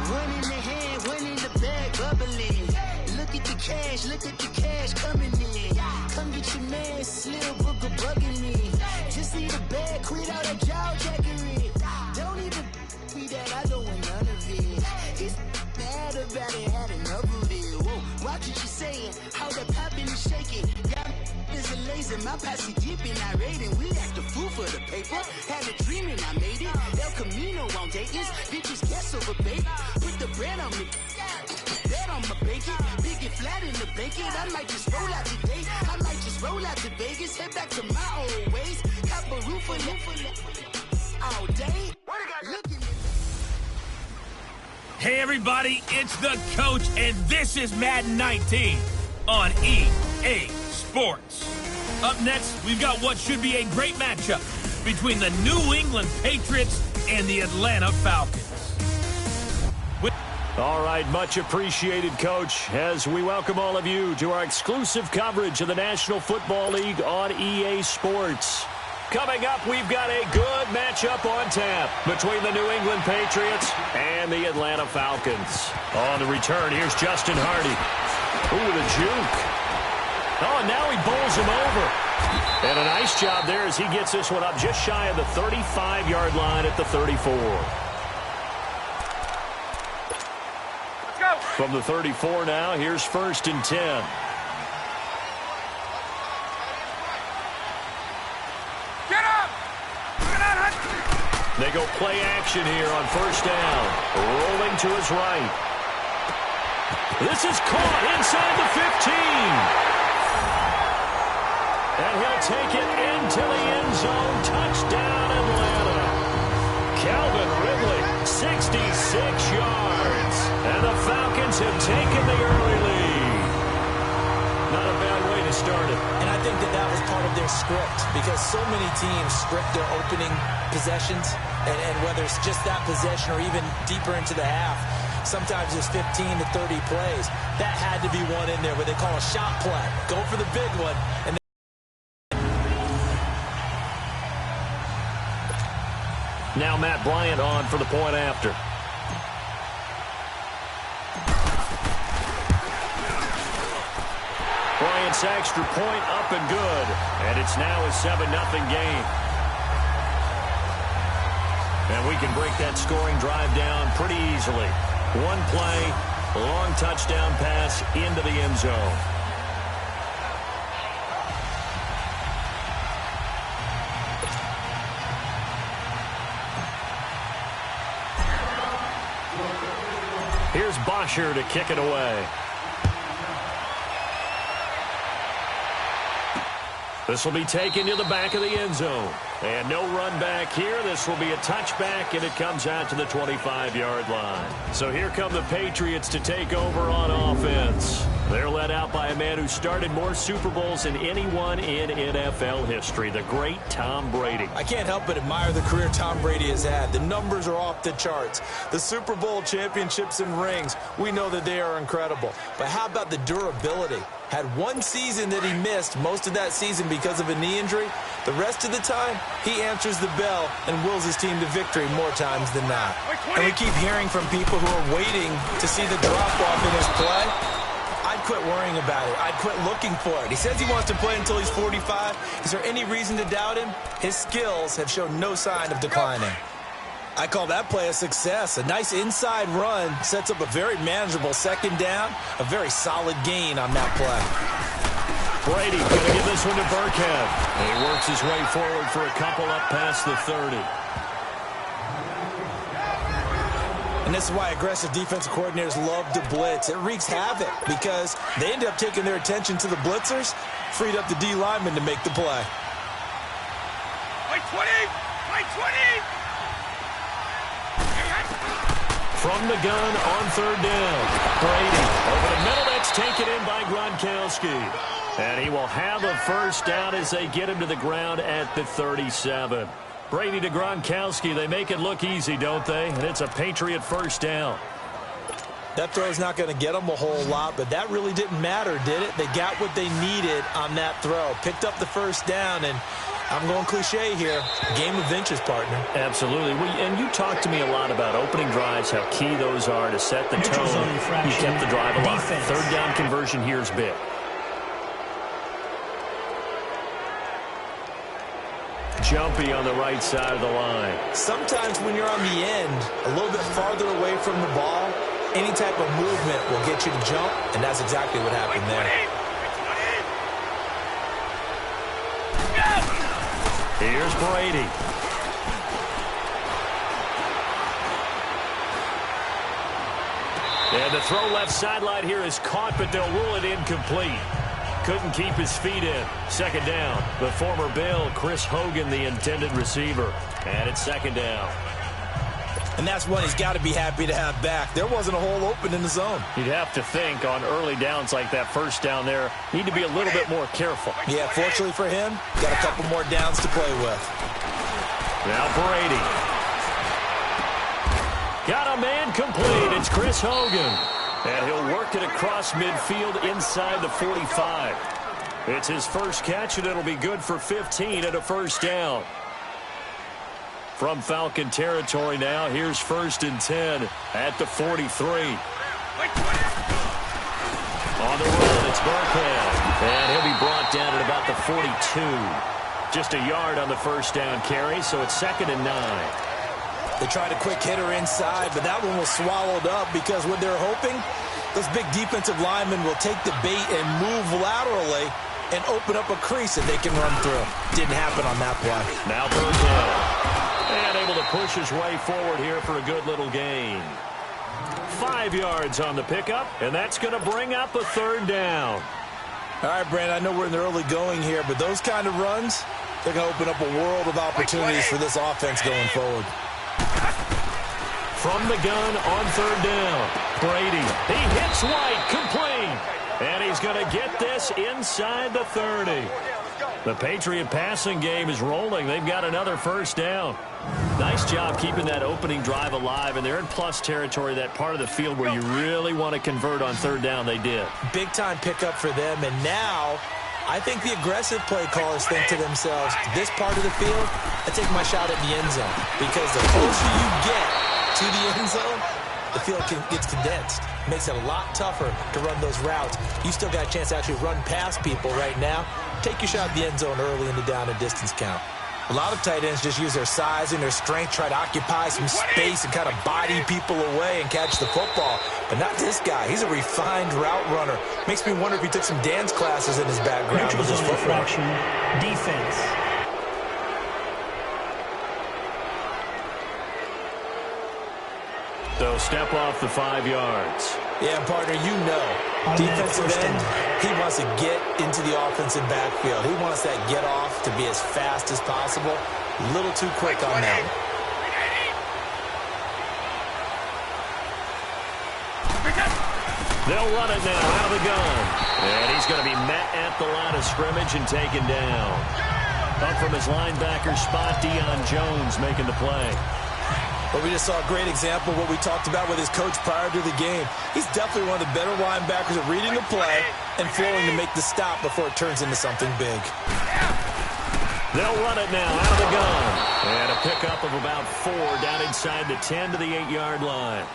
One in the hand, one in the bag, bubbling. Look at the cash coming in. Come get your man, Slim Booker bugging me. Just need a bag, quit all that jaw jackery. Don't even me that I don't want none of it. He's mad about it, had enough of it. Whoa, watch what you saying, how that popping and shaking. Got is a laser, my posse dipping, I raiding. We act the fool for the paper. Had a dream and I made it. El Camino on Dayton's, bitches guess over baby. Put the bread on me. Bet on my bacon, big and flat in the bacon. I might just roll out today. I might just roll out to Vegas, head back to my old ways. Cop a roof for all day. Look at me. Hey everybody, it's the coach, and this is Madden 19 on EA Sports. Up next, we've got what should be a great matchup between the New England Patriots and the Atlanta Falcons. All right, much appreciated, Coach, as we welcome all of you to our exclusive coverage of the National Football League on EA Sports. Coming up, we've got a good matchup on tap between the New England Patriots and the Atlanta Falcons. On the return, here's Justin Hardy. Ooh, the juke. Oh, now he bowls him over. And a nice job there as he gets this one up just shy of the 35-yard line at the 34. From the 34 now, here's 1st and 10. Get up! They go play action here on 1st down. Rolling to his right. This is caught inside the 15. And he'll take it into the end zone. Touchdown, Atlanta. Calvin Ridley, 66 yards. And the Falcons have taken the early lead. Not a bad way to start it. And I think that was part of their script, because so many teams script their opening possessions, and whether it's just that possession or even deeper into the half, sometimes it's 15 to 30 plays. That had to be one in there where they call a shot play. Go for the big one. And now Matt Bryant on for the point after. Bryant's extra point up and good. And it's now a 7-0 game. And we can break that scoring drive down pretty easily. One play, long touchdown pass into the end zone. Here's Bosher to kick it away. This will be taken to the back of the end zone. And no run back here. This will be a touchback, and it comes out to the 25-yard line. So here come the Patriots to take over on offense. They're led out by a man who started more Super Bowls than anyone in NFL history, the great Tom Brady. I can't help but admire the career Tom Brady has had. The numbers are off the charts. The Super Bowl championships and rings, we know that they are incredible. But how about the durability? Had one season that he missed, most of that season because of a knee injury. The rest of the time, he answers the bell and wills his team to victory more times than not. And we keep hearing from people who are waiting to see the drop-off in his play. I'd quit worrying about it. I'd quit looking for it. He says he wants to play until he's 45. Is there any reason to doubt him? His skills have shown no sign of declining. I call that play a success. A nice inside run sets up a very manageable 2nd down. A very solid gain on that play. Brady going to give this one to Burkhead. And he works his way forward for a couple up past the 30. And this is why aggressive defensive coordinators love to blitz. It wreaks havoc because they end up taking their attention to the blitzers, freed up the D lineman to make the play. Play 20! Play 20! From the gun on 3rd down. Brady over the middle. That's taken in by Gronkowski. And he will have a 1st down as they get him to the ground at the 37. Brady to Gronkowski. They make it look easy, don't they? And it's a Patriot first down. That throw's not going to get them a whole lot, but that really didn't matter, did it? They got what they needed on that throw. Picked up the first down, and I'm going cliche here. Game of inches, partner. Absolutely. And you talked to me a lot about opening drives, how key those are to set the tone. You kept the drive alive. Third down conversion here is big. Jumpy on the right side of the line. Sometimes when you're on the end, a little bit farther away from the ball, any type of movement will get you to jump, and that's exactly what happened there. Here's Brady. And the throw left sideline here is caught, but they'll rule it incomplete. Couldn't keep his feet in. Second down. The former Bill, Chris Hogan, the intended receiver. And it's second down. And that's one he's got to be happy to have back. There wasn't a hole open in the zone. You'd have to think on early downs like that first down there, need to be a little bit more careful. Yeah, fortunately for him, got a couple more downs to play with. Now Brady. Got a man complete. It's Chris Hogan. And he'll work it across midfield inside the 45. It's his first catch, and it'll be good for 15 and a first down. From Falcon territory now, here's 1st and 10 at the 43. On the run, it's Burkhead. And he'll be brought down at about the 42. Just a yard on the first down carry, so it's 2nd and 9. They tried a quick hitter inside, but that one was swallowed up because what they're hoping, those big defensive linemen will take the bait and move laterally and open up a crease that they can run through. Didn't happen on that play. Now Burkhead. And able to push his way forward here for a good little gain. 5 yards on the pickup, and that's going to bring up a third down. All right, Brandon, I know we're in the early going here, but those kind of runs, they're going to open up a world of opportunities for this offense going forward. From the gun on third down, Brady. He hits White, complete. And he's going to get this inside the 30. The Patriot passing game is rolling. They've got another first down. Nice job keeping that opening drive alive, and they're in plus territory, that part of the field where you really want to convert on third down. They did. Big-time pickup for them, and now I think the aggressive play callers think to themselves, this part of the field, I take my shot at the end zone, because the closer you get to the end zone, the field gets condensed. Makes it a lot tougher to run those routes. You still got a chance to actually run past people right now. Take your shot at the end zone early in the down and distance count. A lot of tight ends just use their size and their strength, try to occupy some space and kind of body people away and catch the football. But not this guy. He's a refined route runner. Makes me wonder if he took some dance classes in his background with his footwork. Defense. They'll step off the 5 yards. Yeah, partner, you know, defensive end, he wants to get into the offensive backfield. He wants that get off to be as fast as possible. A little too quick on that. They'll run it now out of the gun. And he's going to be met at the line of scrimmage and taken down. Up from his linebacker spot, Deion Jones making the play. But we just saw a great example of what we talked about with his coach prior to the game. He's definitely one of the better linebackers at reading a play and flowing to make the stop before it turns into something big. They'll run it now out of the gun. And a pickup of about 4 down inside the 10 to the 8-yard line.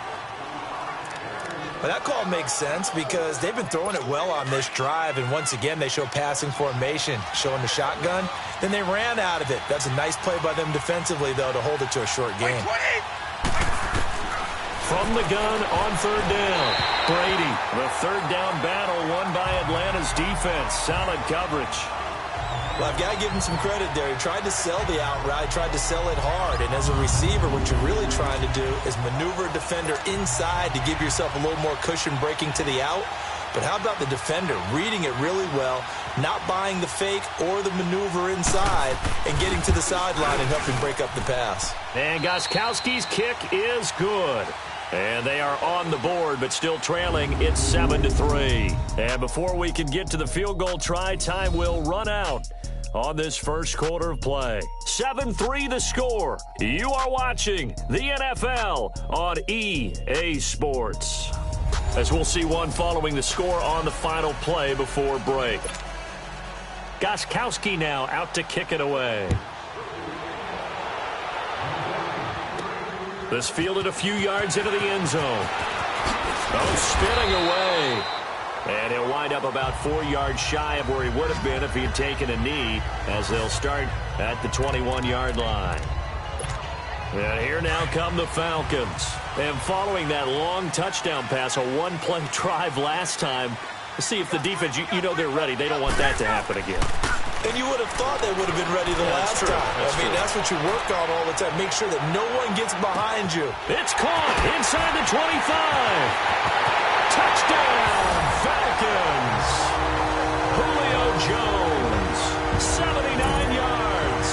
But that call makes sense because they've been throwing it well on this drive, and once again they show passing formation, showing the shotgun. Then they ran out of it. That's a nice play by them defensively, though, to hold it to a short game. From the gun on third down, Brady. The third down battle won by Atlanta's defense. Solid coverage. Well, I've got to give him some credit there. He tried to sell the out route, tried to sell it hard. And as a receiver, what you're really trying to do is maneuver a defender inside to give yourself a little more cushion breaking to the out. But how about the defender reading it really well, not buying the fake or the maneuver inside, and getting to the sideline and helping break up the pass. And Gostkowski's kick is good. And they are on the board, but still trailing. It's 7-3. And before we can get to the field goal try, time will run out on this first quarter of play. 7-3 the score. You are watching the NFL on EA Sports. As we'll see one following the score on the final play before break. Gostkowski now out to kick it away. This fielded a few yards into the end zone. Spinning away. And he'll wind up about 4 yards shy of where he would have been if he had taken a knee, as they'll start at the 21-yard line. And here now come the Falcons. And following that long touchdown pass, a one-play drive last time, see if the defense, you know they're ready. They don't want that to happen again. And you would have thought they would have been ready the last time. That's what you work on all the time. Make sure that no one gets behind you. It's caught inside the 25. Touchdown, Falcons. Julio Jones, 79 yards.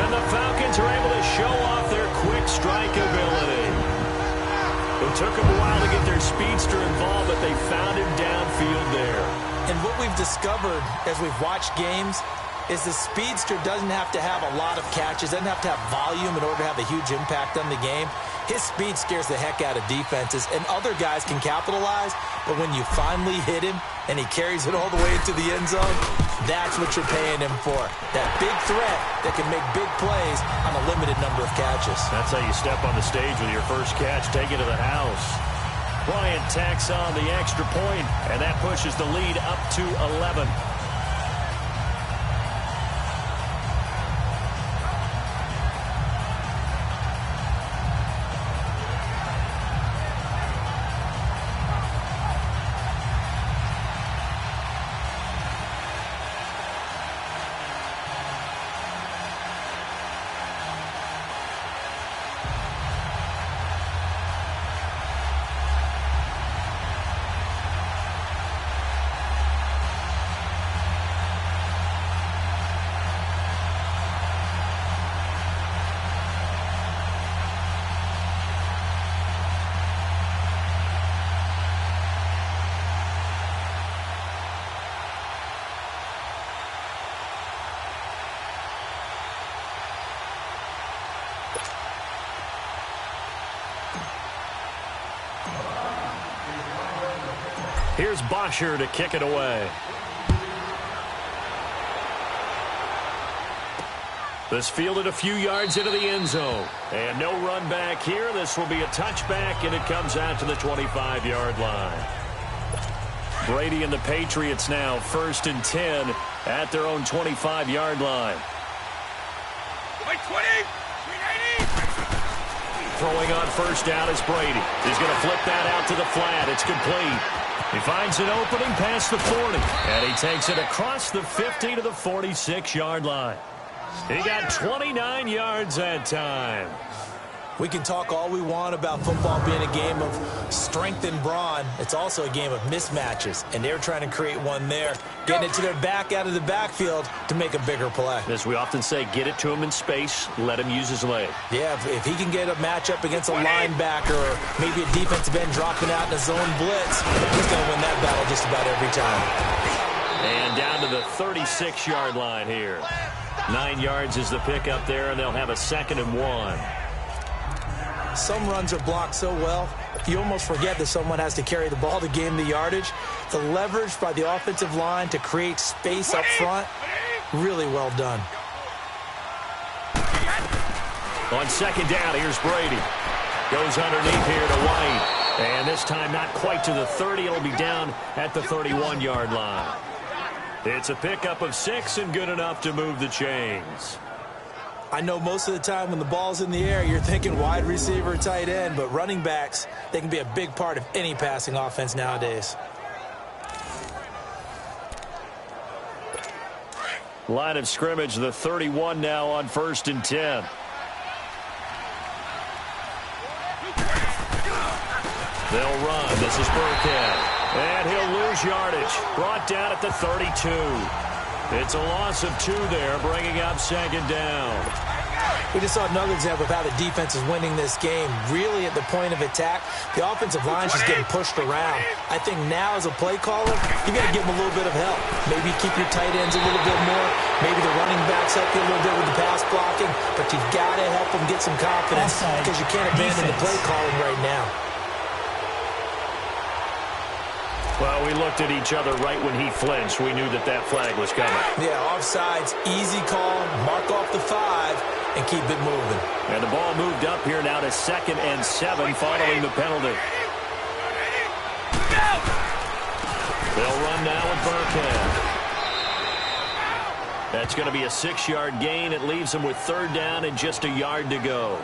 And the Falcons are able to show off their quick strike ability. It took them a while to get their speedster involved, but they found him downfield there. And what we've discovered as we've watched games is the speedster doesn't have to have a lot of catches, doesn't have to have volume in order to have a huge impact on the game. His speed scares the heck out of defenses, and other guys can capitalize, but when you finally hit him and he carries it all the way into the end zone, that's what you're paying him for. That big threat that can make big plays on a limited number of catches. That's how you step on the stage with your first catch, take it to the house. Bryant tacks on the extra point, and that pushes the lead up to 11. Here's Bosher to kick it away. This fielded a few yards into the end zone. And no run back here. This will be a touchback, and it comes out to the 25-yard line. Brady and the Patriots now 1st and 10 at their own 25-yard line. Like 20, 390. Throwing on first down is Brady. He's going to flip that out to the flat. It's complete. He finds an opening past the 40, and he takes it across the 50 to the 46-yard line. He got 29 yards that time. We can talk all we want about football being a game of strength and brawn. It's also a game of mismatches, and they're trying to create one there, getting it to their back out of the backfield to make a bigger play. As we often say, get it to him in space, let him use his leg. Yeah, if he can get a matchup against a linebacker or maybe a defensive end dropping out in a zone blitz, he's going to win that battle just about every time. And down to the 36-yard line here. 9 yards is the pickup there, and they'll have a 2nd and 1. Some runs are blocked so well, you almost forget that someone has to carry the ball to gain the yardage. The leverage by the offensive line to create space up front, really well done. On 2nd down, here's Brady. Goes underneath here to White. And this time not quite to the 30. It'll be down at the 31-yard line. It's a pickup of 6 and good enough to move the chains. I know most of the time when the ball's in the air, you're thinking wide receiver, tight end, but running backs, they can be a big part of any passing offense nowadays. Line of scrimmage, the 31 now on 1st and 10. They'll run. This is Burkhead. And he'll lose yardage. Brought down at the 32. It's a loss of 2 there, bringing up 2nd down. We just saw another example of how the defense is winning this game. Really at the point of attack, the offensive line is just getting pushed around. I think now as a play caller, you got to give them a little bit of help. Maybe keep your tight ends a little bit more. Maybe the running backs help you a little bit with the pass blocking. But you've got to help them get some confidence because you can't abandon the play calling right now. Well, we looked at each other right when he flinched. We knew that that flag was coming. Yeah, offsides, easy call, mark off the 5, and keep it moving. And the ball moved up here now to 2nd and 7 following the penalty. They'll run now with Burkhead. That's going to be a 6-yard gain. It leaves them with 3rd down and just a yard to go.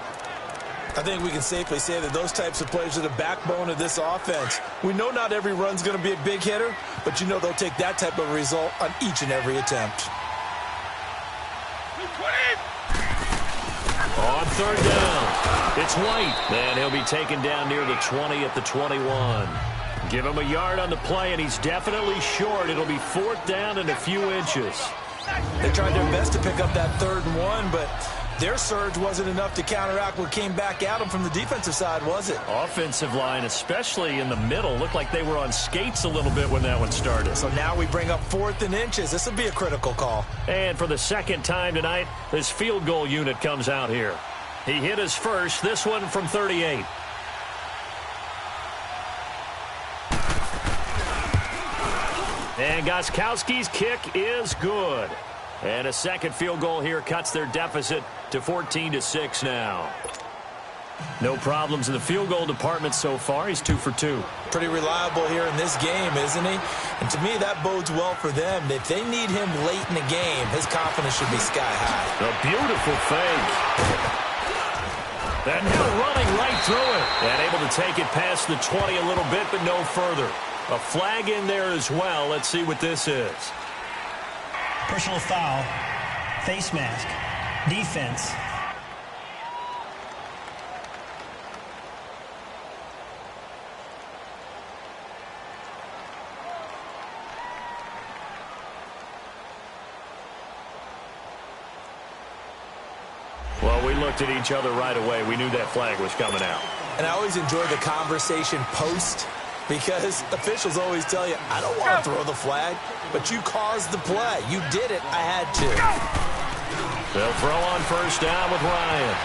I think we can safely say that those types of plays are the backbone of this offense. We know not every run's going to be a big hitter, but you know they'll take that type of result on each and every attempt. On 3rd down, it's White. And he'll be taken down near the 20 at the 21. Give him a yard on the play, and he's definitely short. It'll be 4th down and a few inches. They tried their best to pick up that 3rd and 1, but their surge wasn't enough to counteract what came back at them from the defensive side, was it? Offensive line, especially in the middle, looked like they were on skates a little bit when that one started. So now we bring up 4th and inches. This will be a critical call. And for the 2nd time tonight, this field goal unit comes out here. He hit his first, this one from 38. And Gostkowski's kick is good. And a 2nd field goal here cuts their deficit to 14-6 now. No problems in the field goal department so far. He's 2 for 2. Pretty reliable here in this game, isn't he? And to me, that bodes well for them. If they need him late in the game, his confidence should be sky high. A beautiful fake. And now running right through it. And able to take it past the 20 a little bit, but no further. A flag in there as well. Let's see what this is. Personal foul, face mask, defense. Well, we looked at each other right away. We knew that flag was coming out. And I always enjoy the conversation post, because officials always tell you, I don't want to throw the flag, but you caused the play. You did it. I had to. They'll throw on 1st down with Ryan.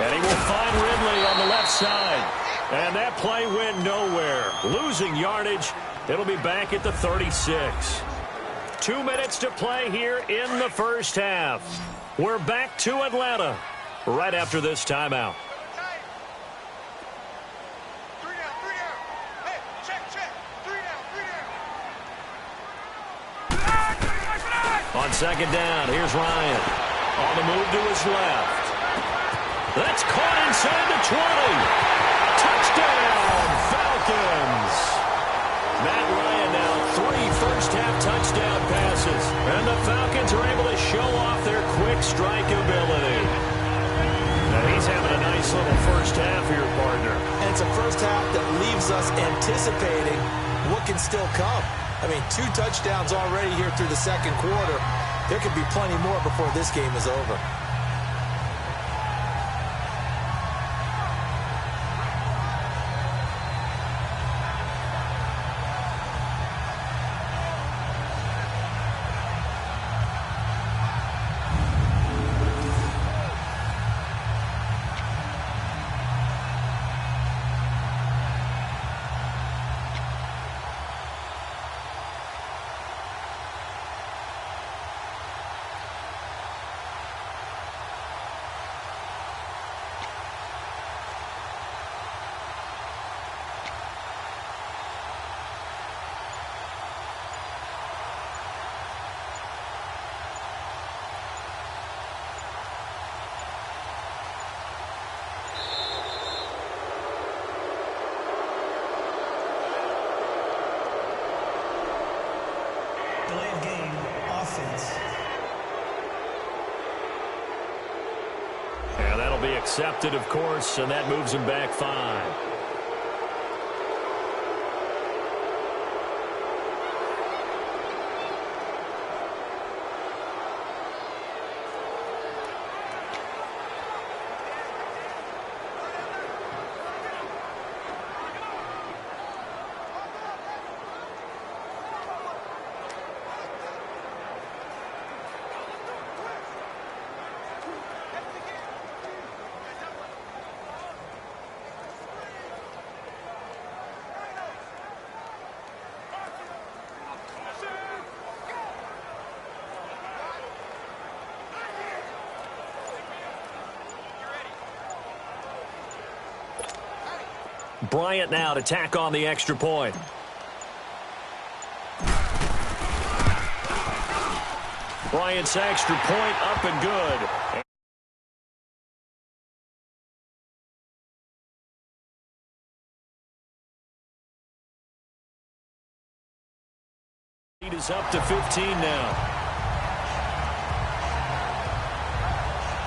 And he will find Ridley on the left side. And that play went nowhere. Losing yardage. It'll be back at the 36. 2 minutes to play here in the 1st half. We're back to Atlanta right after this timeout. On 2nd down, here's Ryan. On the move to his left. That's caught inside the 20. Touchdown, Falcons. Matt Ryan now 3 first-half touchdown passes. And the Falcons are able to show off their quick strike ability. Now he's having a nice little first half here, partner. And it's a first half that leaves us anticipating what can still come. I mean, 2 touchdowns already here through the 2nd quarter. There could be plenty more before this game is over. Delay of game, offense. And that'll be accepted, of course, and that moves him back 5. Bryant now to tack on the extra point. Bryant's extra point up and good. Lead is up to 15 now.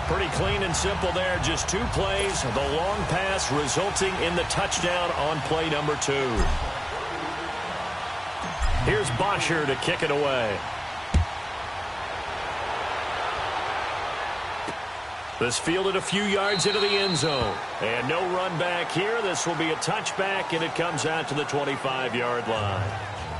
Pretty clean and simple there. Just 2 plays. The long pass resulting in the touchdown on play number 2. Here's Bosher to kick it away. This fielded a few yards into the end zone. And no run back here. This will be a touchback, and it comes out to the 25-yard line.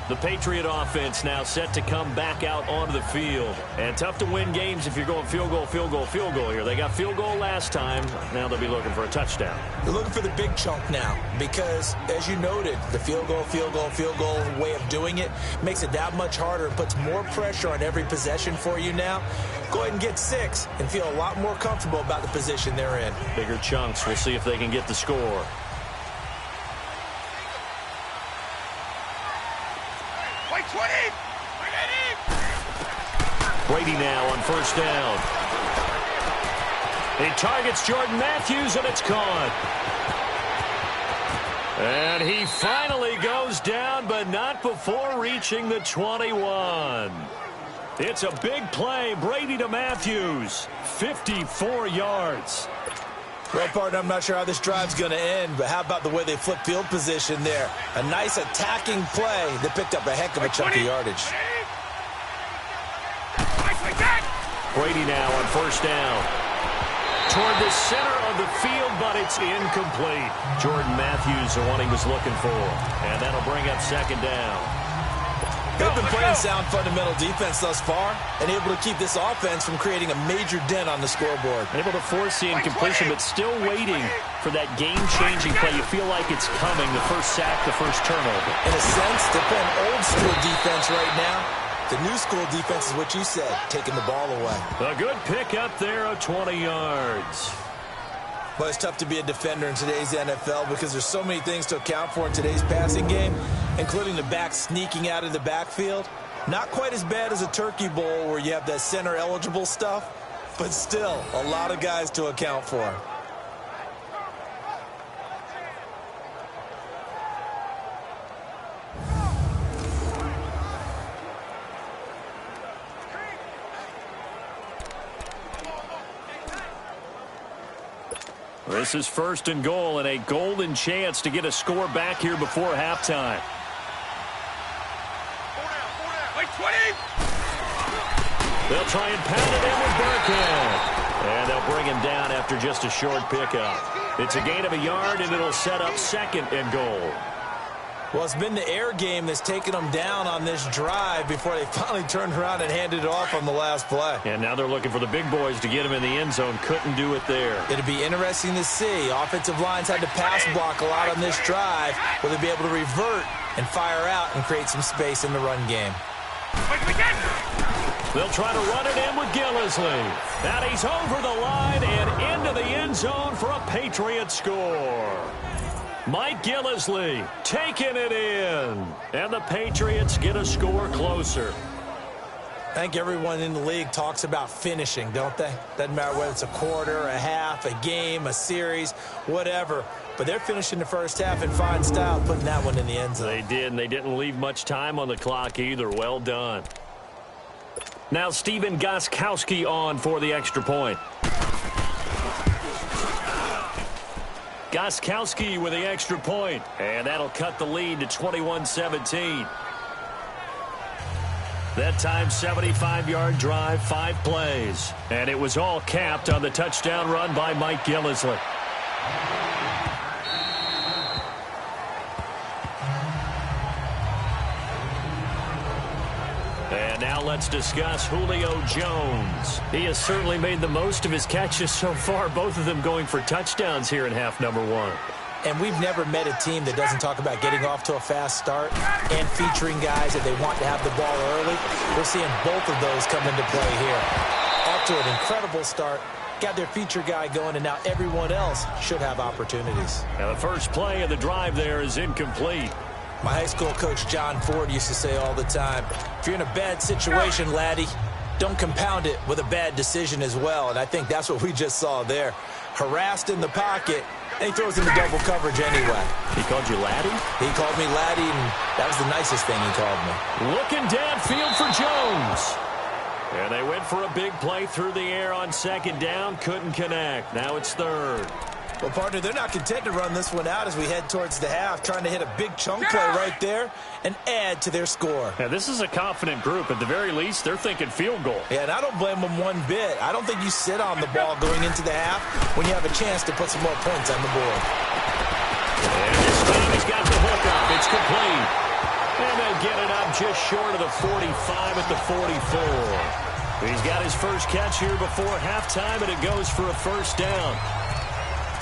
The Patriot offense now set to come back out onto the field. And tough to win games if you're going field goal, field goal, field goal here. They got field goal last time. Now they'll be looking for a touchdown. They're looking for the big chunk now because, as you noted, the field goal way of doing it makes it that much harder and puts more pressure on every possession for you now. Go ahead and get 6 and feel a lot more comfortable about the position they're in. Bigger chunks. We'll see if they can get the score. White 20! Brady now on first down. He targets Jordan Matthews, and it's caught. And he finally goes down, but not before reaching the 21. It's a big play. Brady to Matthews. 54 yards. Well, partner, I'm not sure how this drive's going to end, but how about the way they flip field position there? A nice attacking play that picked up a heck of a chunk of yardage. Brady now on first down. Toward the center of the field, but it's incomplete. Jordan Matthews, the one he was looking for. And that'll bring up second down. They've been playing sound fundamental defense thus far and able to keep this offense from creating a major dent on the scoreboard. Able to force the incompletion, but still waiting for that game-changing play. You feel like it's coming, the first sack, the first turnover. In a sense, they're playing old-school defense right now. The new-school defense is what you said, taking the ball away. A good pick up there of 20 yards. Well, it's tough to be a defender in today's NFL because there's so many things to account for in today's passing game, including the back sneaking out of the backfield. Not quite as bad as a turkey bowl where you have that center-eligible stuff, but still a lot of guys to account for. This is first and goal and a golden chance to get a score back here before halftime. 20! They'll try and pound it in with Burkhead. And they'll bring him down after just a short pickup. It's a gain of a yard, and it'll set up second and goal. Well, it's been the air game that's taken them down on this drive before they finally turned around and handed it off on the last play. And now they're looking for the big boys to get him in the end zone. Couldn't do it there. It'd be interesting to see. Offensive lines had to pass block a lot on this drive. Will they be able to revert and fire out and create some space in the run game? They'll try to run it in with Gillisley. And he's over the line and into the end zone for a Patriot score. Mike Gillisley taking it in. And the Patriots get a score closer. I think everyone in the league talks about finishing, don't they? Doesn't matter whether it's a quarter, a half, a game, a series, whatever. But they're finishing the first half in fine style, putting that one in the end zone. They did, and they didn't leave much time on the clock either. Well done. Now Stephen Gostkowski on for the extra point. Gostkowski with the extra point, and that'll cut the lead to 21-17. That time, 75-yard drive, 5 plays. And it was all capped on the touchdown run by Mike Gillisley. And now let's discuss Julio Jones. He has certainly made the most of his catches so far, both of them going for touchdowns here in half number 1. And we've never met a team that doesn't talk about getting off to a fast start and featuring guys that they want to have the ball early. We're seeing both of those come into play here. Off to an incredible start, got their feature guy going, and now everyone else should have opportunities. Now the first play of the drive there is incomplete. My high school coach, John Ford, used to say all the time, if you're in a bad situation, laddie, don't compound it with a bad decision as well. And I think that's what we just saw there. Harassed in the pocket, and he throws into double coverage anyway. He called you laddie? He called me laddie, and that was the nicest thing he called me. Looking downfield for Jones. And they went for a big play through the air on second down. Couldn't connect. Now it's third. Well, partner, they're not content to run this one out as we head towards the half, trying to hit a big chunk play right there and add to their score. Yeah, this is a confident group. At the very least, they're thinking field goal. Yeah, and I don't blame them one bit. I don't think you sit on the ball going into the half when you have a chance to put some more points on the board. And this time he's got the hook up. It's complete. And they'll get it up just short of the 45 at the 44. He's got his first catch here before halftime, and it goes for a first down.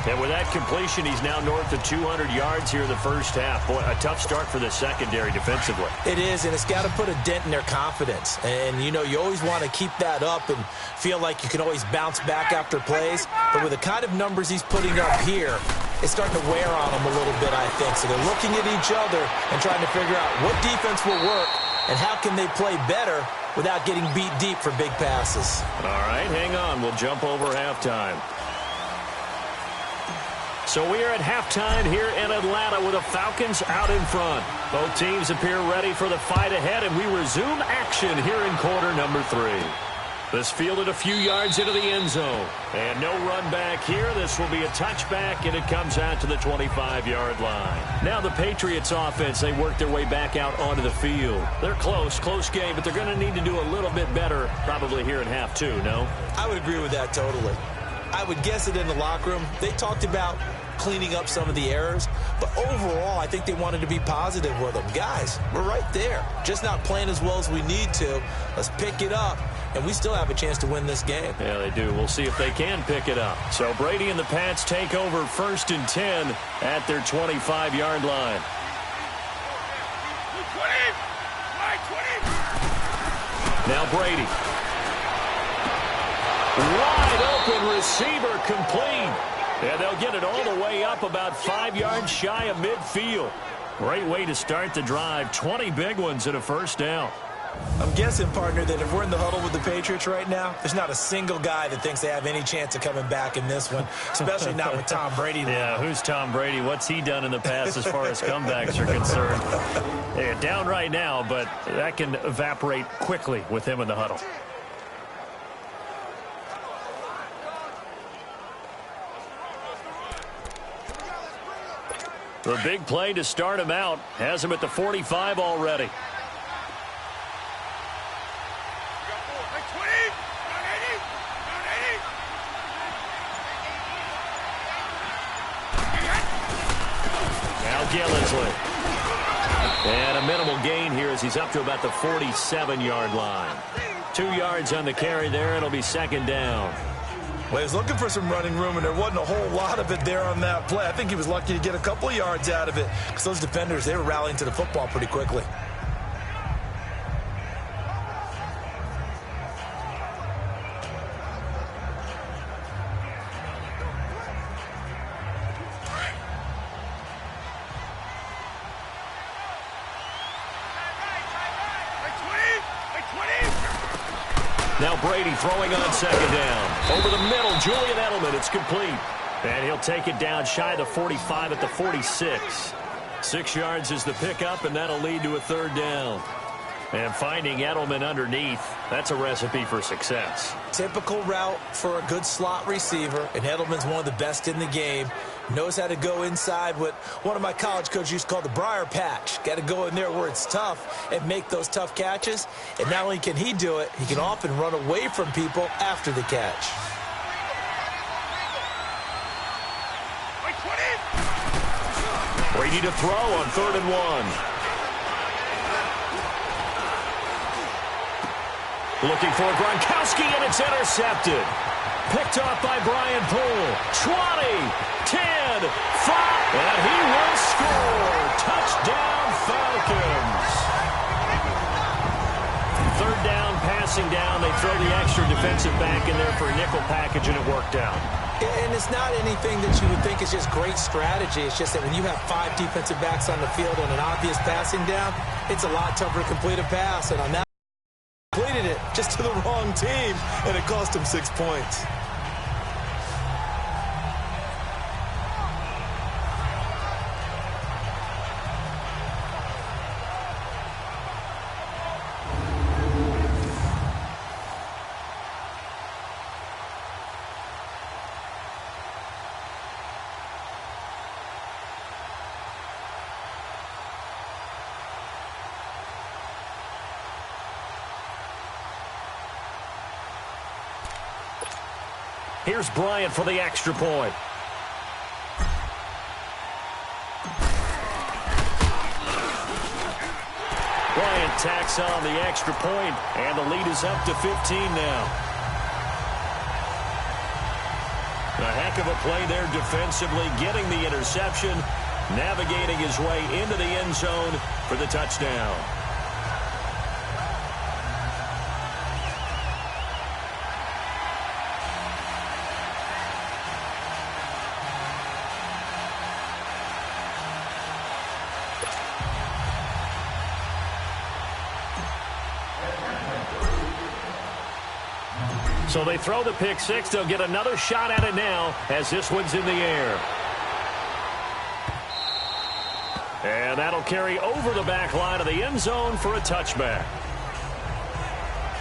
And with that completion, he's now north of 200 yards here in the first half. Boy, a tough start for the secondary defensively. It is, and it's got to put a dent in their confidence. And, you know, you always want to keep that up and feel like you can always bounce back after plays. But with the kind of numbers he's putting up here, it's starting to wear on them a little bit, I think. So they're looking at each other and trying to figure out what defense will work and how can they play better without getting beat deep for big passes. All right, hang on. We'll jump over halftime. So we are at halftime here in Atlanta with the Falcons out in front. Both teams appear ready for the fight ahead, and we resume action here in quarter number 3. This fielded a few yards into the end zone. And no run back here. This will be a touchback, and it comes out to the 25-yard line. Now the Patriots offense, they work their way back out onto the field. They're close game, but they're going to need to do a little bit better probably here in half 2, no? I would agree with that totally. I would guess it in the locker room. They talked about cleaning up some of the errors, but overall, I think they wanted to be positive with them. Guys, we're right there. Just not playing as well as we need to. Let's pick it up, and we still have a chance to win this game. Yeah, they do. We'll see if they can pick it up. So Brady and the Pats take over 1st and 10 at their 25-yard line. 20. Now Brady. Wide open receiver complete. And they'll get it all the way up about 5 yards shy of midfield. Great way to start the drive. 20 big ones and a first down. I'm guessing, partner, that if we're in the huddle with the Patriots right now, there's not a single guy that thinks they have any chance of coming back in this one, especially not with Tom Brady. Yeah, who's Tom Brady? What's he done in the past as far as comebacks are concerned? They're down right now, but that can evaporate quickly with him in the huddle. The big play to start him out has him at the 45 already. Now Gillisley. And a minimal gain here as he's up to about the 47-yard line. 2 yards on the carry there. It'll be second down. Well, he was looking for some running room, and there wasn't a whole lot of it there on that play. I think he was lucky to get a couple of yards out of it because those defenders, they were rallying to the football pretty quickly. Now Brady throwing on second down. Over the middle, Julian Edelman. It's complete. And he'll take it down shy of the 45 at the 46. 6 yards is the pickup, and that'll lead to a third down. And finding Edelman underneath, that's a recipe for success. Typical route for a good slot receiver, and Edelman's one of the best in the game. Knows how to go inside what one of my college coaches used to call the briar patch. Got to go in there where it's tough and make those tough catches. And not only can he do it, he can often run away from people after the catch. Brady to throw on 3rd and 1. Looking for Gronkowski, and it's intercepted. Picked off by Brian Poole. 20, 10, 5, and he will score. Touchdown, Falcons. 3rd down, passing down. They throw the extra defensive back in there for a nickel package, and it worked out. And it's not anything that you would think is just great strategy. It's just that when you have 5 defensive backs on the field on an obvious passing down, it's a lot tougher to complete a pass. And on that, completed it just to the wrong team, and it cost him 6 points. Here's Bryant for the extra point. Bryant tacks on the extra point, and the lead is up to 15 now. A heck of a play there defensively, getting the interception, navigating his way into the end zone for the touchdown. So they throw the pick six. They'll get another shot at it now as this one's in the air. And that'll carry over the back line of the end zone for a touchback.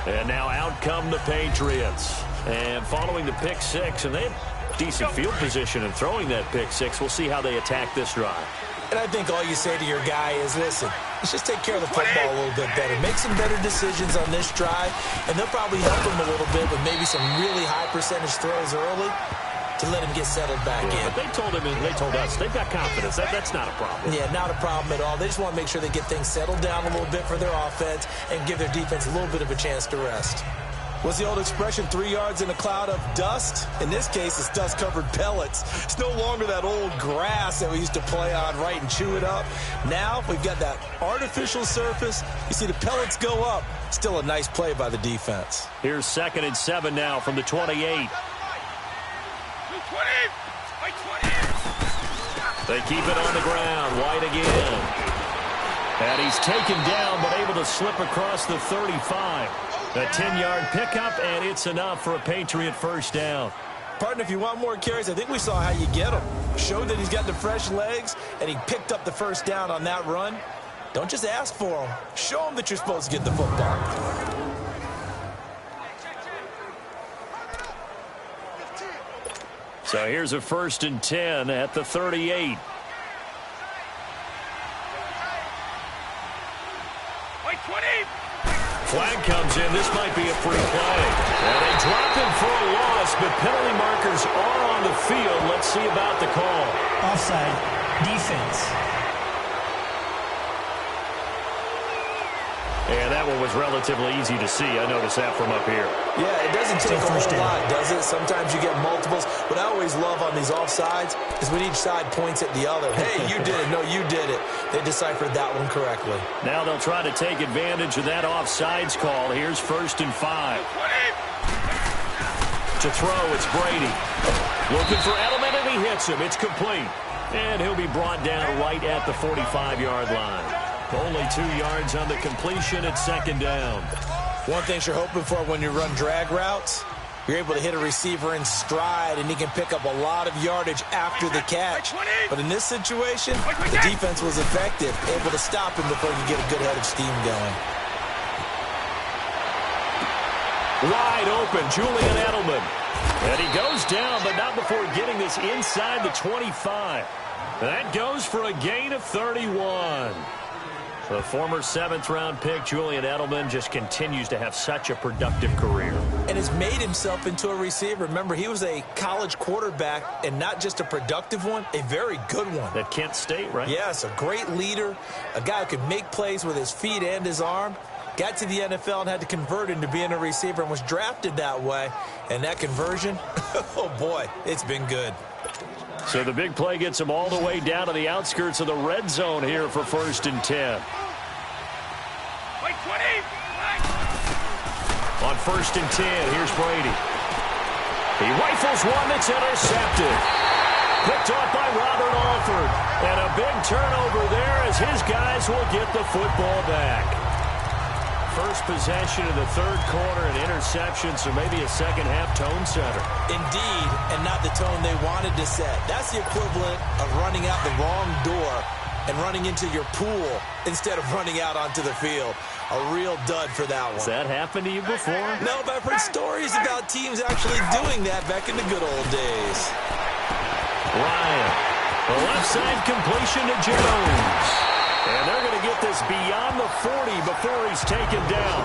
And now out come the Patriots. And following the pick six, and they have decent field position in throwing that pick six. We'll see how they attack this drive. And I think all you say to your guy is, listen, let's just take care of the football a little bit better. Make some better decisions on this drive, and they'll probably help him a little bit with maybe some really high percentage throws early to let him get settled back in. But they told him, and they told us, they've got confidence. That's not a problem. Yeah, not a problem at all. They just want to make sure they get things settled down a little bit for their offense and give their defense a little bit of a chance to rest. What's the old expression, 3 yards in a cloud of dust? In this case, it's dust-covered pellets. It's no longer that old grass that we used to play on, right, and chew it up. Now we've got that artificial surface. You see the pellets go up. Still a nice play by the defense. Here's 2nd and 7 now from the 28. 20! They keep it on the ground. White again. And he's taken down, but able to slip across the 35. A 10-yard pickup, and it's enough for a Patriot first down. Partner, if you want more carries, I think we saw how you get them. Showed that he's got the fresh legs, and he picked up the first down on that run. Don't just ask for them. Show them that you're supposed to get the football. So here's a 1st and 10 at the 38. Flag comes in. This might be a free play. And they drop him for a loss, but penalty markers are on the field. Let's see about the call. Offside. Defense. And that one was relatively easy to see. I noticed that from up here. Yeah, it doesn't take a whole lot, does it? Sometimes you get multiples. What I always love on these offsides is when each side points at the other. Hey, you did it. No, you did it. They deciphered that one correctly. Now they'll try to take advantage of that offsides call. Here's 1st and 5. To throw, it's Brady. Looking for Edelman, and he hits him. It's complete. And he'll be brought down right at the 45-yard line. Only 2 yards on the completion at 2nd down. One thing you're hoping for when you run drag routes, you're able to hit a receiver in stride, and he can pick up a lot of yardage after the catch. But in this situation, the defense was effective, able to stop him before you get a good head of steam going. Wide open, Julian Edelman. And he goes down, but not before getting this inside the 25. That goes for a gain of 31. The former 7th-round pick, Julian Edelman, just continues to have such a productive career. And has made himself into a receiver. Remember, he was a college quarterback, and not just a productive one, a very good one. At Kent State, right? Yes, a great leader, a guy who could make plays with his feet and his arm. Got to the NFL and had to convert into being a receiver and was drafted that way. And that conversion, oh boy, it's been good. So the big play gets him all the way down to the outskirts of the red zone here for 1st and 10. On 1st and 10, here's Brady. He rifles one that's intercepted. Picked off by Robert Alford. And a big turnover there as his guys will get the football back. First possession of the third quarter, an interception, so maybe a second-half tone setter. Indeed, and not the tone they wanted to set. That's the equivalent of running out the wrong door and running into your pool instead of running out onto the field. A real dud for that one. Has that happened to you before? No, but I've heard stories about teams actually doing that back in the good old days. Ryan, the left side completion to Jones. And they're going to get this beyond the 40 before he's taken down.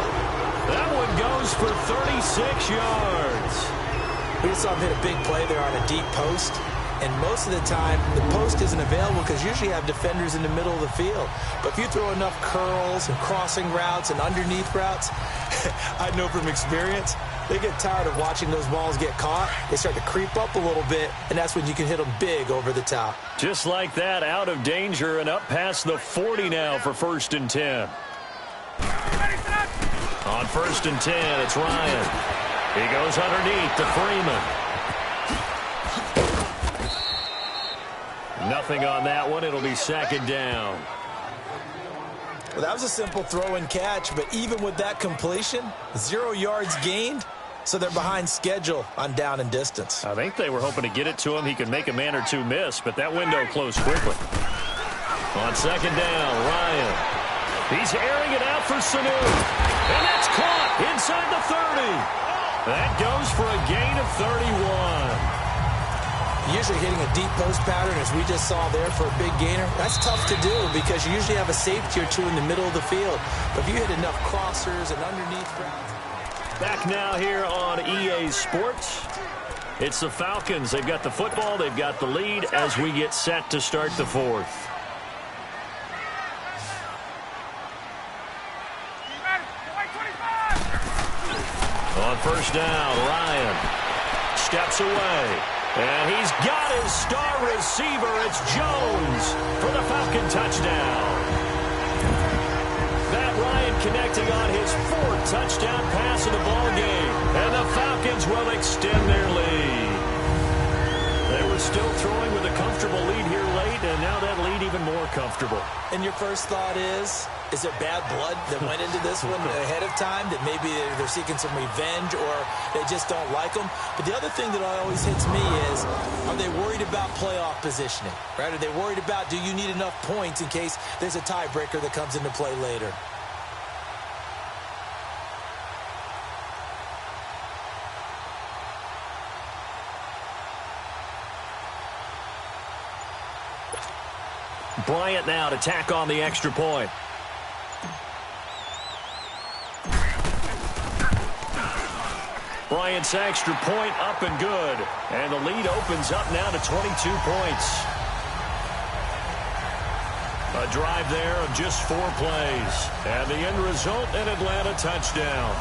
That one goes for 36 yards. We just saw him hit a big play there on a deep post. And most of the time, the post isn't available because usually you have defenders in the middle of the field. But if you throw enough curls and crossing routes and underneath routes, I know from experience, they get tired of watching those balls get caught. They start to creep up a little bit, and that's when you can hit them big over the top. Just like that, out of danger and up past the 40 now for 1st and 10. On 1st and 10, it's Ryan. He goes underneath to Freeman. Nothing on that one. It'll be 2nd down. Well, that was a simple throw and catch, but even with that completion, 0 yards gained, so they're behind schedule on down and distance. I think they were hoping to get it to him. He could make a man or two miss, but that window closed quickly. On 2nd down, Ryan. He's airing it out for Sanu. And that's caught inside the 30. That goes for a gain of 31. Usually hitting a deep post pattern, as we just saw there, for a big gainer, that's tough to do because you usually have a safety or two in the middle of the field. But if you hit enough crossers and underneath routes. Back now here on EA Sports. It's the Falcons. They've got the football. They've got the lead as we get set to start the 4th. On 1st down, Ryan steps away. And he's got his star receiver. It's Jones for the Falcon touchdown. Matt Ryan connecting on his 4th touchdown pass of the ball game. And the Falcons will extend their lead. They were still throwing with a comfortable lead here late, and now that lead even more comfortable. And your first thought is there bad blood that went into this one ahead of time, that maybe they're seeking some revenge or they just don't like them? But the other thing that always hits me is, are they worried about playoff positioning? Right? Are they worried about, do you need enough points in case there's a tiebreaker that comes into play later? Bryant now to tack on the extra point. Bryant's extra point up and good. And the lead opens up now to 22 points. A drive there of just 4 plays. And the end result, an Atlanta touchdown.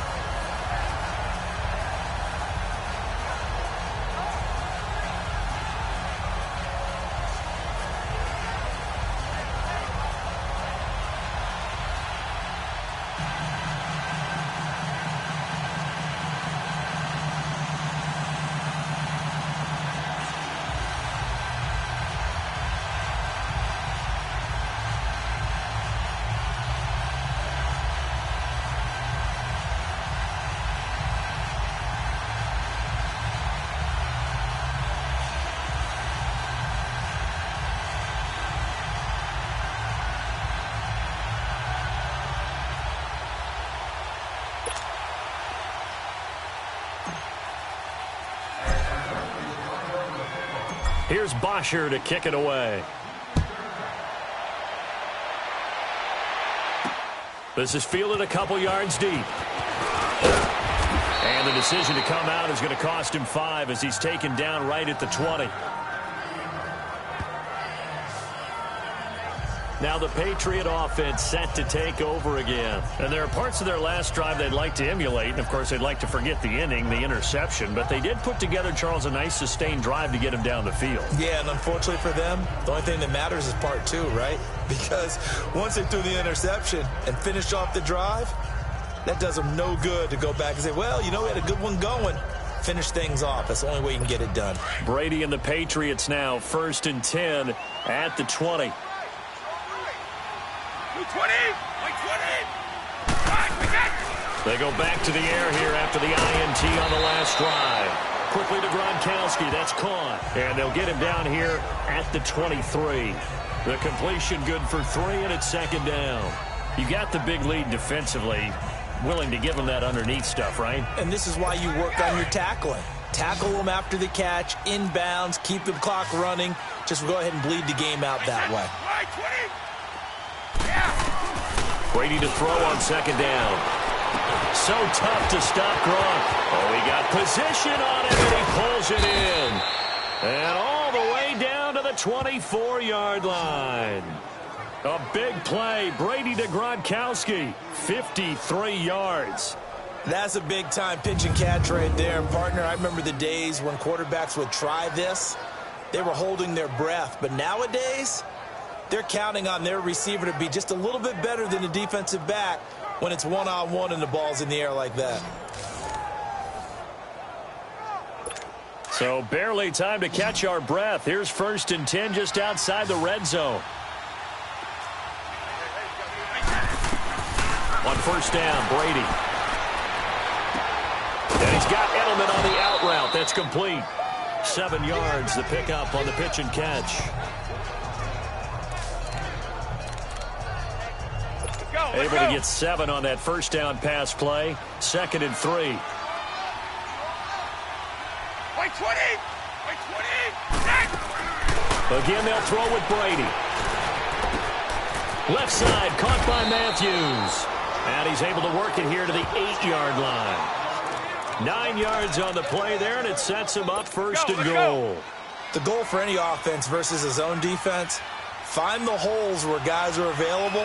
Here's Bosher to kick it away. This is fielded a couple yards deep. And the decision to come out is going to cost him 5 as he's taken down right at the 20. Now the Patriot offense set to take over again. And there are parts of their last drive they'd like to emulate. And, of course, they'd like to forget the inning, the interception. But they did put together, Charles, a nice sustained drive to get him down the field. Yeah, and unfortunately for them, the only thing that matters is part 2, right? Because once they threw the interception and finished off the drive, That does them no good to go back and say, well, you know, we had a good one going. Finish things off. That's the only way you can get it done. Brady and the Patriots now 1st and 10 at the 20. 20! 20! They go back to the air here after the INT on the last drive. Quickly to Gronkowski. That's caught. And they'll get him down here at the 23. The completion good for 3, and it's 2nd down. You got the big lead defensively. Willing to give them that underneath stuff, right? And this is why you work on your tackling. Tackle them after the catch, inbounds, keep the clock running. Just go ahead and bleed the game out that way. Brady to throw on 2nd down. So tough to stop Gronk. Oh, he got position on it, and he pulls it in. And all the way down to the 24-yard line. A big play. Brady to Gronkowski. 53 yards. That's a big-time pitch and catch right there. And, partner, I remember the days when quarterbacks would try this. They were holding their breath. But nowadays, they're counting on their receiver to be just a little bit better than the defensive back when it's one-on-one and the ball's in the air like that. So barely time to catch our breath. Here's 1st and 10 just outside the red zone. On 1st down, Brady. And he's got Edelman on the out route. That's complete. 7 yards, the pickup on the pitch and catch. Able to get 7 on that 1st down pass play. 2nd and 3. Again, they'll throw with Brady. Left side, caught by Matthews. And he's able to work it here to the 8-yard line. 9 yards on the play there, and it sets him up 1st and goal. The goal for any offense versus a zone defense, find the holes where guys are available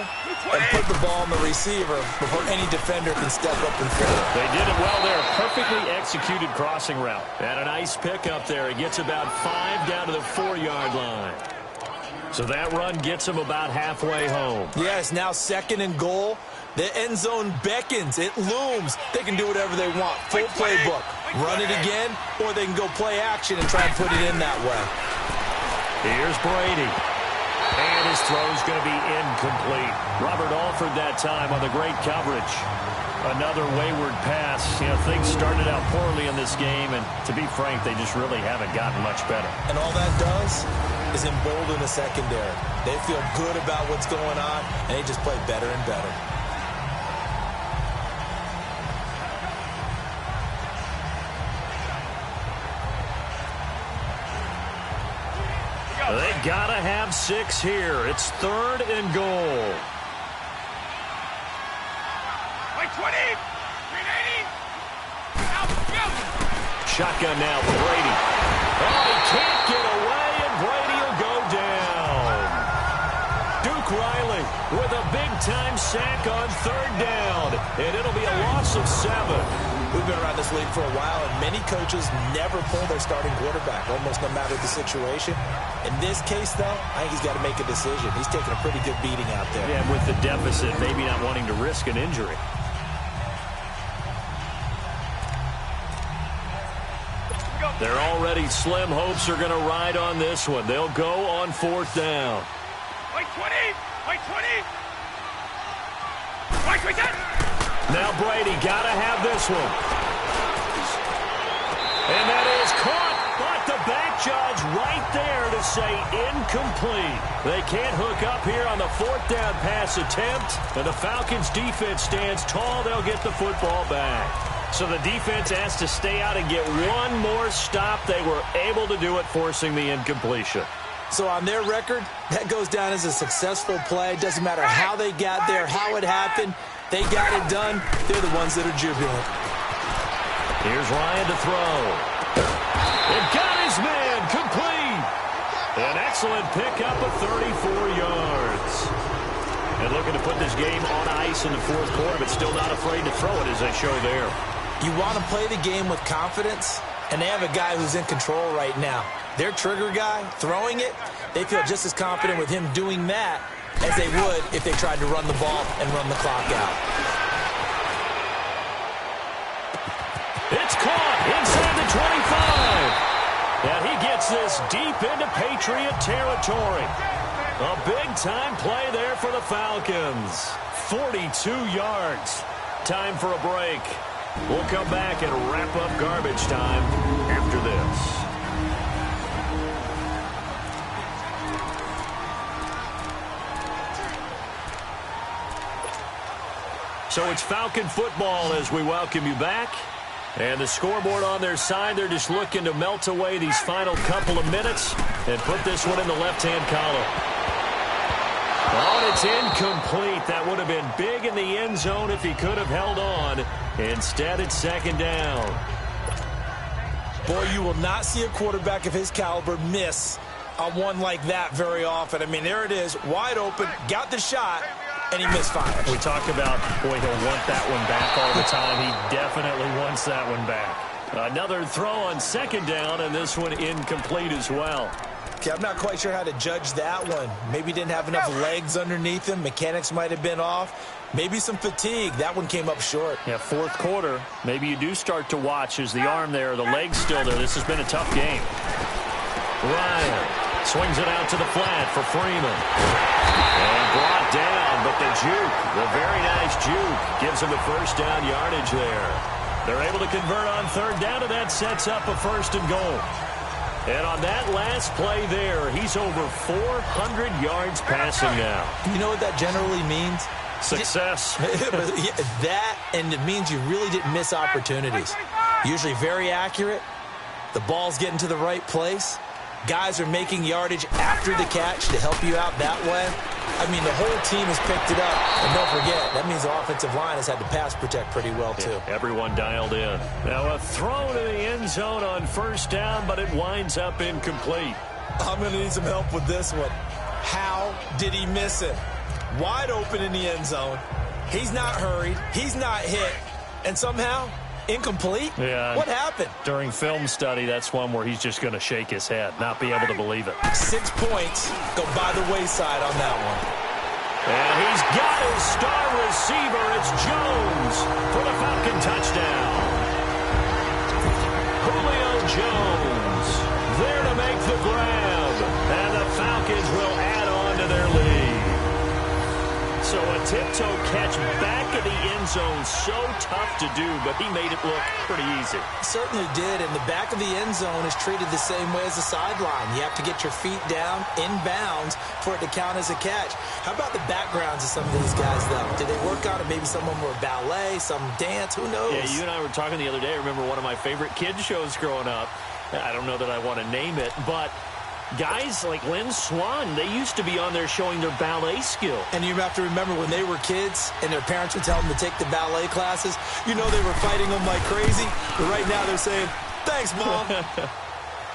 and put the ball on the receiver before any defender can step up and fill it. They did it well there. Perfectly executed crossing route. And a nice pickup there. He gets about 5 down to the 4-yard line. So that run gets him about halfway home. Yes, now 2nd and goal. The end zone beckons. It looms. They can do whatever they want. Full playbook. Run it again, or they can go play action and try and put it in that way. Here's Brady. And his throw's going to be incomplete. Robert Alford that time on the great coverage. Another wayward pass. You know, things started out poorly in this game, and to be frank, they just really haven't gotten much better. And all that does is embolden the secondary. They feel good about what's going on, and they just play better and better. They gotta have 6 here. It's 3rd and goal. 20! 380! Shotgun now for Brady. Oh, he can't get away, and Brady will go down. Duke Riley with a big-time sack on 3rd down, and it'll be a loss of 7. We've been around this league for a while, and many coaches never pull their starting quarterback, almost no matter the situation. In this case, though, I think he's got to make a decision. He's taking a pretty good beating out there. Yeah, with the deficit, maybe not wanting to risk an injury. They're already slim hopes are going to ride on this one. They'll go on 4th down. White 20! White 20! White 20! Now Brady got to have this one. And that is caught, but the back judge right there to say incomplete. They can't hook up here on the 4th down pass attempt, and the Falcons defense stands tall. They'll get the football back. So the defense has to stay out and get one more stop. They were able to do it, forcing the incompletion. So on their record, that goes down as a successful play. Doesn't matter how they got there, how it happened. They got it done. They're the ones that are jubilant. Here's Ryan to throw. And got his man complete. An excellent pickup of 34 yards. And looking to put this game on ice in the 4th quarter, but still not afraid to throw it as they show there. You want to play the game with confidence, and they have a guy who's in control right now. Their trigger guy, throwing it, they feel just as confident with him doing that as they would if they tried to run the ball and run the clock out. And he gets this deep into Patriot territory. A big-time play there for the Falcons. 42 yards. Time for a break. We'll come back and wrap up garbage time after this. So it's Falcon football as we welcome you back. And the scoreboard on their side, they're just looking to melt away these final couple of minutes and put this one in the left-hand column. Oh, it's incomplete. That would have been big in the end zone if he could have held on. Instead, it's second down. Boy, you will not see a quarterback of his caliber miss on one like that very often. I mean, there it is, wide open, got the shot, and he misfires. We talk about, boy, he'll want that one back all the time. He definitely wants that one back. Another throw on second down, and this one incomplete as well. Okay, I'm not quite sure how to judge that one. Maybe didn't have enough legs underneath him. Mechanics might have been off. Maybe some fatigue. That one came up short. Yeah, fourth quarter. Maybe you do start to watch as the arm there, the leg's still there. This has been a tough game. Ryan swings it out to the flat for Freeman. And brought down, but the juke, the very nice juke, gives him the first down yardage there. They're able to convert on third down, and that sets up a first and goal. And on that last play there, he's over 400 yards passing now. You know what that generally means? Success. That, and it means you really didn't miss opportunities. Usually very accurate. The ball's getting to the right place. Guys are making yardage after the catch to help you out that way. I mean, the whole team has picked it up. And don't forget, that means the offensive line has had to pass protect pretty well, too. Yeah, everyone dialed in. Now a throw to the end zone on first down, but it winds up incomplete. I'm going to need some help with this one. How did he miss it? Wide open in the end zone. He's not hurried. He's not hit. And somehow, incomplete? Yeah. What happened? During film study, that's one where he's just going to shake his head, not be able to believe it. 6 points go by the wayside on that one. And he's got his star receiver. It's Jones for the Falcon touchdown. Julio Jones there to make the grab. And the Falcons will add on to their lead. So a tiptoe catch back of the end zone, so tough to do, but he made it look pretty easy. Certainly did, and the back of the end zone is treated the same way as the sideline. You have to get your feet down, inbounds, for it to count as a catch. How about the backgrounds of some of these guys, though? Did they work on it? Maybe some of them were ballet, some dance, who knows? Yeah, you and I were talking the other day. I remember one of my favorite kids shows growing up. I don't know that I want to name it, but guys like Lynn Swan, they used to be on there showing their ballet skill. And you have to remember when they were kids and their parents would tell them to take the ballet classes, you know they were fighting them like crazy. But right now they're saying, thanks, Mom.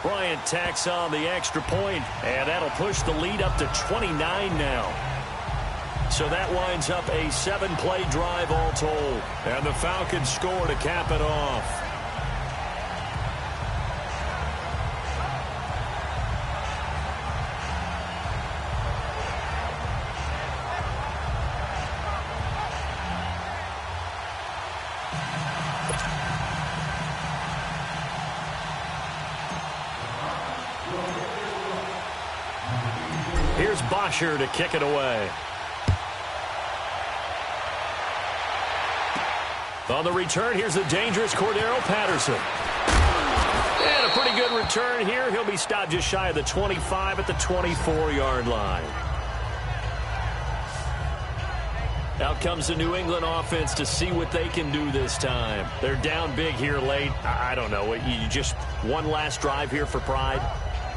Bryant tacks on the extra point, and that'll push the lead up to 29 now. So that winds up a 7-play drive all told. And the Falcons score to cap it off. Here's Bosher to kick it away. On the return, here's the dangerous Cordero Patterson. And a pretty good return here. He'll be stopped just shy of the 25 at the 24-yard line. Out comes the New England offense to see what they can do this time. They're down big here late. I don't know. You just one last drive here for pride?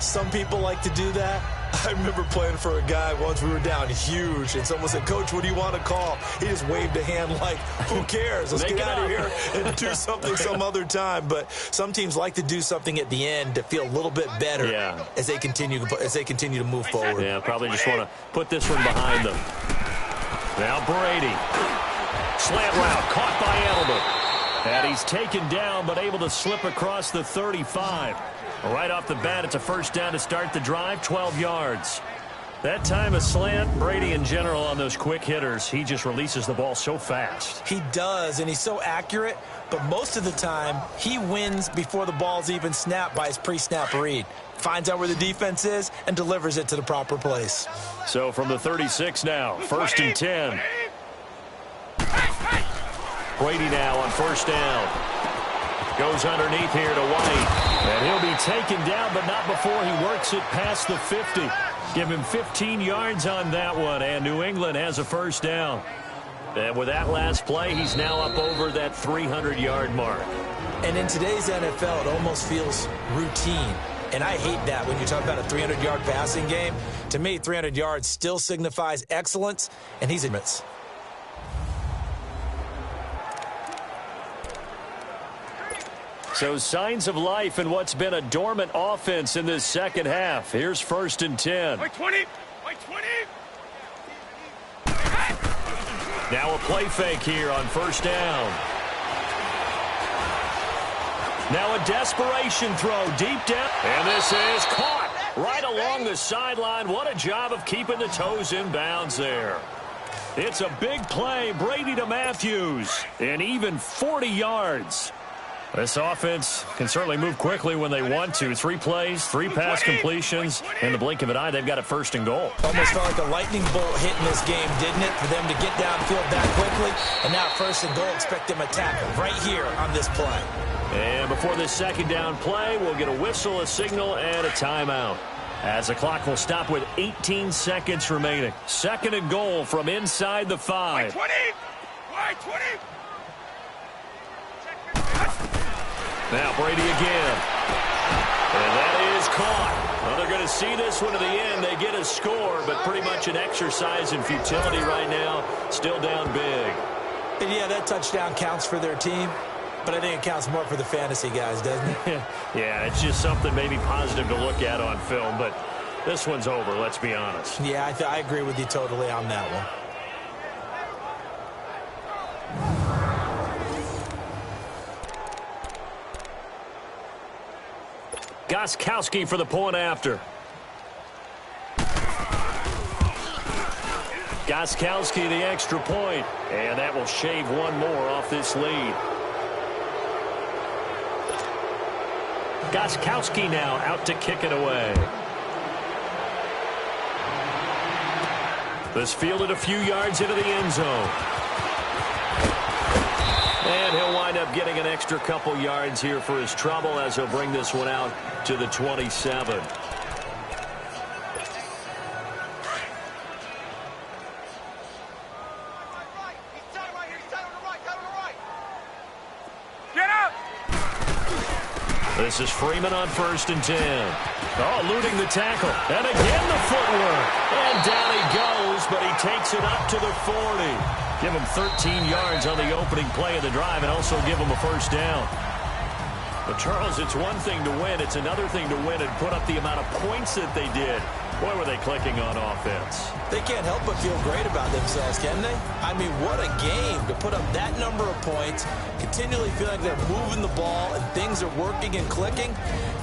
Some people like to do that. I remember playing for a guy once. We were down huge, and someone said, Coach, what do you want to call? He just waved a hand like, who cares? Let's get out of here and do something some other time. But some teams like to do something at the end to feel a little bit better as they continue to move forward. Yeah, probably just want to put this one behind them. Now Brady. Slant route caught by Edelman. And he's taken down but able to slip across the 35. Right off the bat, it's a first down to start the drive, 12 yards. That time a slant, Brady in general on those quick hitters, he just releases the ball so fast. He does, and he's so accurate, but most of the time he wins before the ball's even snapped by his pre-snap read. Finds out where the defense is and delivers it to the proper place. So from the 36 now, 1st and 10. Brady now on 1st down. Goes underneath here to White. And he'll be taken down, but not before he works it past the 50. Give him 15 yards on that one, and New England has a 1st down. And with that last play, he's now up over that 300-yard mark. And in today's NFL, it almost feels routine. And I hate that when you talk about a 300-yard passing game. To me, 300 yards still signifies excellence, and he's admits. So signs of life in what's been a dormant offense in this second half. Here's 1st and 10. By 20. By 20. Now a play fake here on 1st down. Now a desperation throw deep down. And this is caught right along the sideline. What a job of keeping the toes in bounds there. It's a big play. Brady to Matthews. And even 40 yards. This offense can certainly move quickly when they want to. 3 plays, 3 pass completions. In the blink of an eye, they've got it 1st and goal. Almost felt like a lightning bolt hit in this game, didn't it? For them to get downfield that quickly. And now 1st and goal, expect them to tackle right here on this play. And before this 2nd down play, we'll get a whistle, a signal, and a timeout. As the clock will stop with 18 seconds remaining. 2nd and goal from inside the 5. 20. By 20. Now Brady again. And that is caught. Well, they're going to see this one to the end. They get a score, but pretty much an exercise in futility right now. Still down big. And yeah, that touchdown counts for their team, but I think it counts more for the fantasy guys, doesn't it? Yeah, it's just something maybe positive to look at on film, but this one's over, let's be honest. Yeah, I agree with you totally on that one. Gostkowski for the point after. Gostkowski the extra point, and that will shave one more off this lead. Gostkowski now out to kick it away. This fielded a few yards into the end zone. And he'll wind up getting an extra couple yards here for his trouble as he'll bring this one out to the 27. Get up! This is Freeman on 1st and 10. Oh, eluding the tackle. And again the footwork. And down he goes, but he takes it up to the 40. Give him 13 yards on the opening play of the drive and also give him a 1st down. But, Charles, it's one thing to win. It's another thing to win and put up the amount of points that they did. Boy, were they clicking on offense. They can't help but feel great about themselves, can they? I mean, what a game to put up that number of points, continually feel like they're moving the ball and things are working and clicking.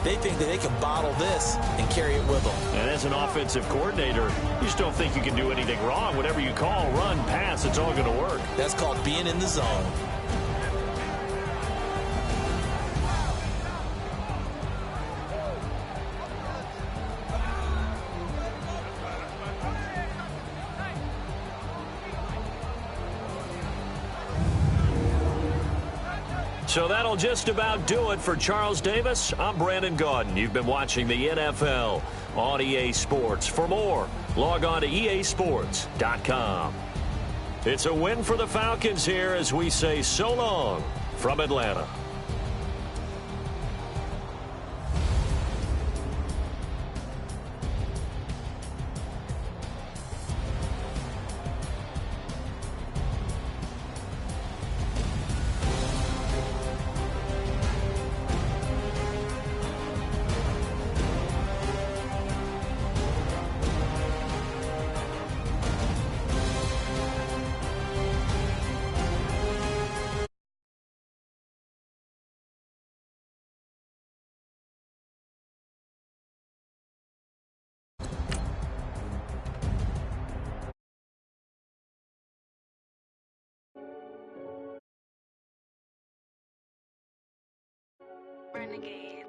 They think that they can bottle this and carry it with them. And as an offensive coordinator, you just don't think you can do anything wrong. Whatever you call, run, pass, it's all going to work. That's called being in the zone. So that'll just about do it for Charles Davis. I'm Brandon Gaudin. You've been watching the NFL on EA Sports. For more, log on to easports.com. It's a win for the Falcons here as we say so long from Atlanta. Renegade.